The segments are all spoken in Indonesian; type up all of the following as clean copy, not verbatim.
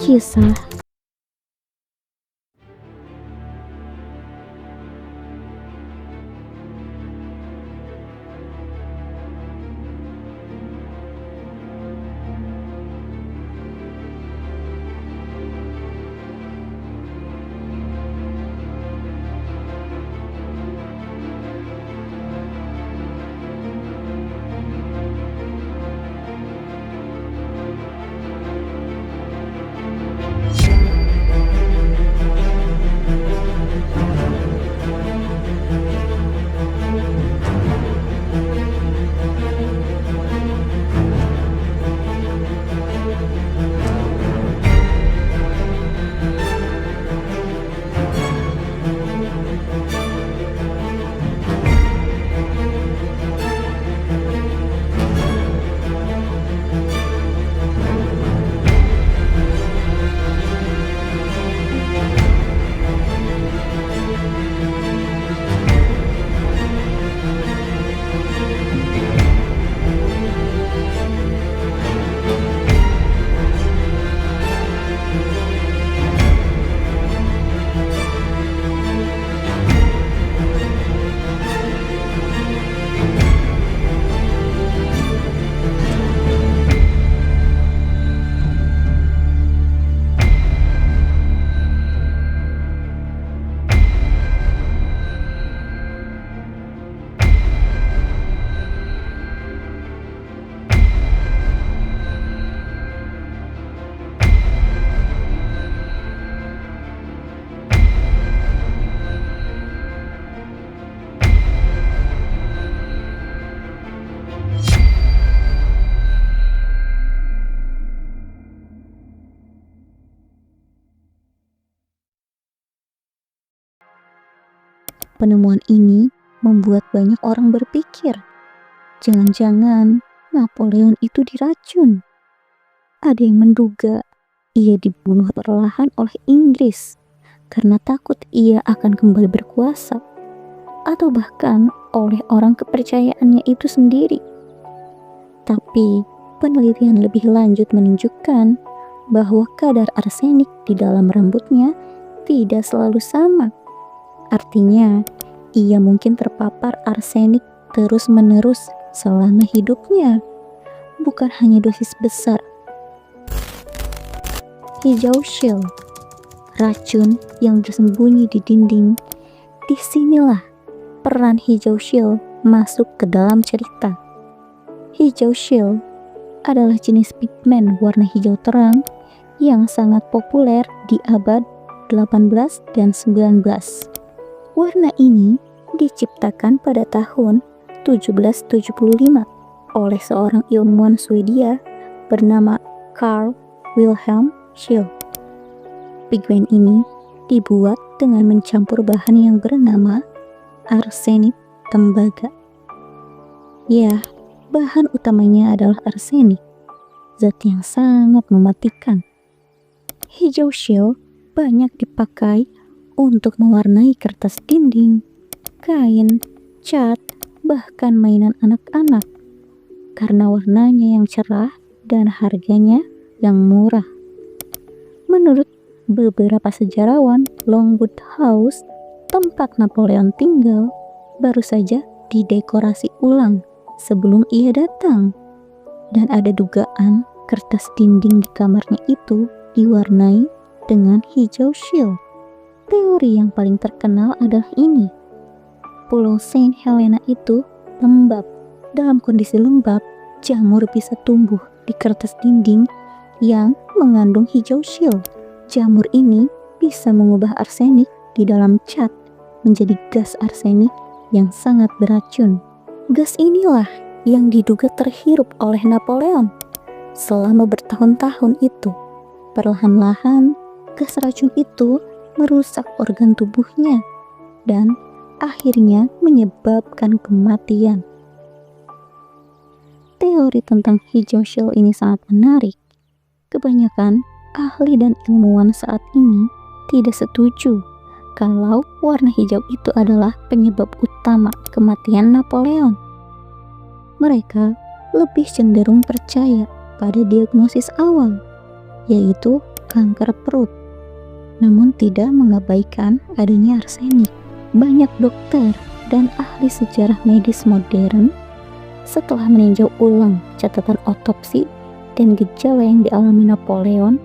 Kisah penemuan ini membuat banyak orang berpikir, jangan-jangan Napoleon itu diracun. Ada yang menduga ia dibunuh perlahan oleh Inggris karena takut ia akan kembali berkuasa, atau bahkan oleh orang kepercayaannya itu sendiri. Tapi penelitian lebih lanjut menunjukkan bahwa kadar arsenik di dalam rambutnya tidak selalu sama. Artinya, ia mungkin terpapar arsenik terus-menerus selama hidupnya, bukan hanya dosis besar. Hijau shield, racun yang bersembunyi di dinding. Disinilah peran hijau shield masuk ke dalam cerita. Hijau shield adalah jenis pigmen warna hijau terang yang sangat populer di abad 18 dan 19. Warna ini diciptakan pada tahun 1775 oleh seorang ilmuwan Swedia bernama Carl Wilhelm Scheele. Pigmen ini dibuat dengan mencampur bahan yang bernama arsenik tembaga. Ya, bahan utamanya adalah arsenik, zat yang sangat mematikan. Hijau shield banyak dipakai untuk mewarnai kertas dinding, kain, cat, bahkan mainan anak-anak karena warnanya yang cerah dan harganya yang murah. Menurut beberapa sejarawan, Longwood House, tempat Napoleon tinggal, baru saja didekorasi ulang sebelum ia datang, dan ada dugaan kertas dinding di kamarnya itu diwarnai dengan hijau shield. Teori yang paling terkenal adalah ini. Pulau Saint Helena itu lembab. Dalam kondisi lembab, jamur bisa tumbuh di kertas dinding yang mengandung hijau shield. Jamur ini bisa mengubah arsenik di dalam cat menjadi gas arsenik yang sangat beracun. Gas inilah yang diduga terhirup oleh Napoleon selama bertahun-tahun itu. Perlahan-lahan, gas racun itu merusak organ tubuhnya dan akhirnya menyebabkan kematian. Teori tentang hijau shield ini sangat menarik. Kebanyakan ahli dan ilmuwan saat ini tidak setuju kalau warna hijau itu adalah penyebab utama kematian Napoleon. Mereka lebih cenderung percaya pada diagnosis awal, yaitu kanker perut, namun tidak mengabaikan adanya arsenik. Banyak dokter dan ahli sejarah medis modern setelah meninjau ulang catatan otopsi dan gejala yang dialami Napoleon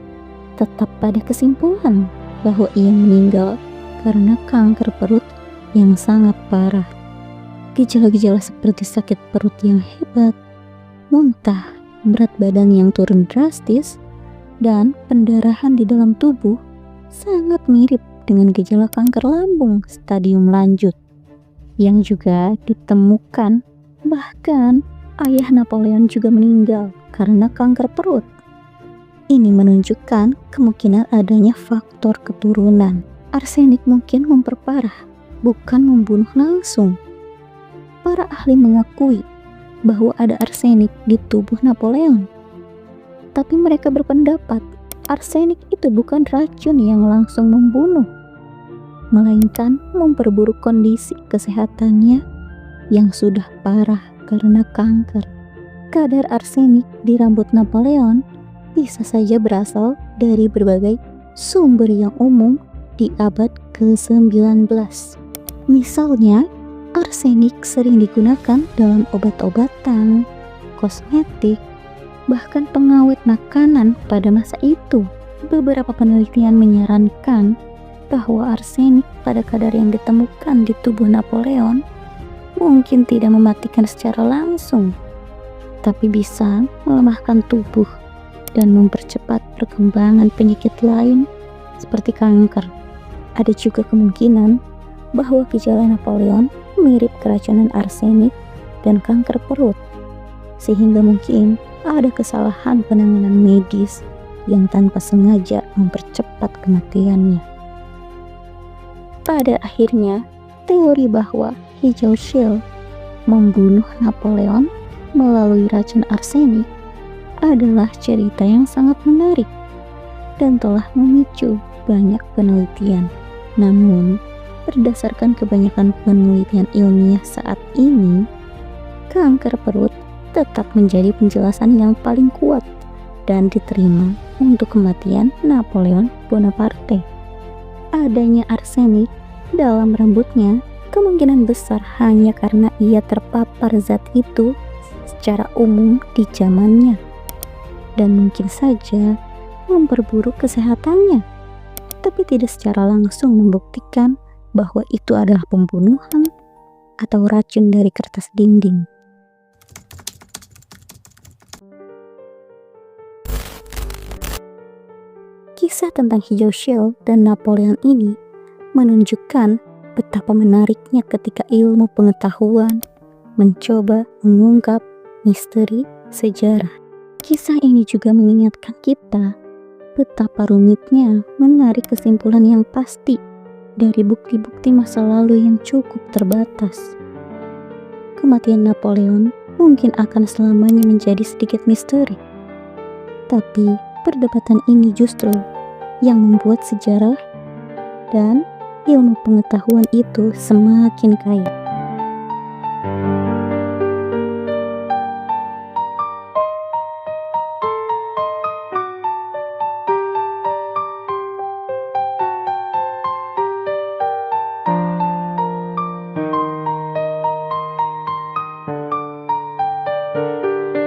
tetap pada kesimpulan bahwa ia meninggal karena kanker perut yang sangat parah. Gejala-gejala seperti sakit perut yang hebat, muntah, berat badan yang turun drastis, dan pendarahan di dalam tubuh sangat mirip dengan gejala kanker lambung stadium lanjut yang juga ditemukan. Bahkan ayah Napoleon juga meninggal karena kanker perut. Ini menunjukkan kemungkinan adanya faktor keturunan. Arsenik mungkin memperparah, bukan membunuh langsung. Para ahli mengakui bahwa ada arsenik di tubuh Napoleon, tapi mereka berpendapat arsenik itu bukan racun yang langsung membunuh, melainkan memperburuk kondisi kesehatannya yang sudah parah karena kanker. Kadar arsenik di rambut Napoleon bisa saja berasal dari berbagai sumber yang umum di abad ke-19. Misalnya, arsenik sering digunakan dalam obat-obatan, kosmetik, bahkan pengawet makanan pada masa itu. Beberapa penelitian menyarankan bahwa arsenik pada kadar yang ditemukan di tubuh Napoleon mungkin tidak mematikan secara langsung, tapi bisa melemahkan tubuh dan mempercepat perkembangan penyakit lain seperti kanker. Ada juga kemungkinan bahwa gejala Napoleon mirip keracunan arsenik dan kanker perut, sehingga mungkin ada kesalahan penanganan medis yang tanpa sengaja mempercepat kematiannya. Pada akhirnya, teori bahwa Hijau Shield membunuh Napoleon melalui racun arsenik adalah cerita yang sangat menarik dan telah memicu banyak penelitian. Namun, berdasarkan kebanyakan penelitian ilmiah saat ini, kanker perut tetap menjadi penjelasan yang paling kuat dan diterima untuk kematian Napoleon Bonaparte. Adanya arsenik dalam rambutnya kemungkinan besar hanya karena ia terpapar zat itu secara umum di zamannya, dan mungkin saja memperburuk kesehatannya, tapi tidak secara langsung membuktikan bahwa itu adalah pembunuhan atau racun dari kertas dinding. Kisah tentang Hijau Shield dan Napoleon ini menunjukkan betapa menariknya ketika ilmu pengetahuan mencoba mengungkap misteri sejarah. Kisah ini juga mengingatkan kita betapa rumitnya menarik kesimpulan yang pasti dari bukti-bukti masa lalu yang cukup terbatas. Kematian Napoleon mungkin akan selamanya menjadi sedikit misteri, tapi perdebatan ini justru yang membuat sejarah dan ilmu pengetahuan itu semakin kaya.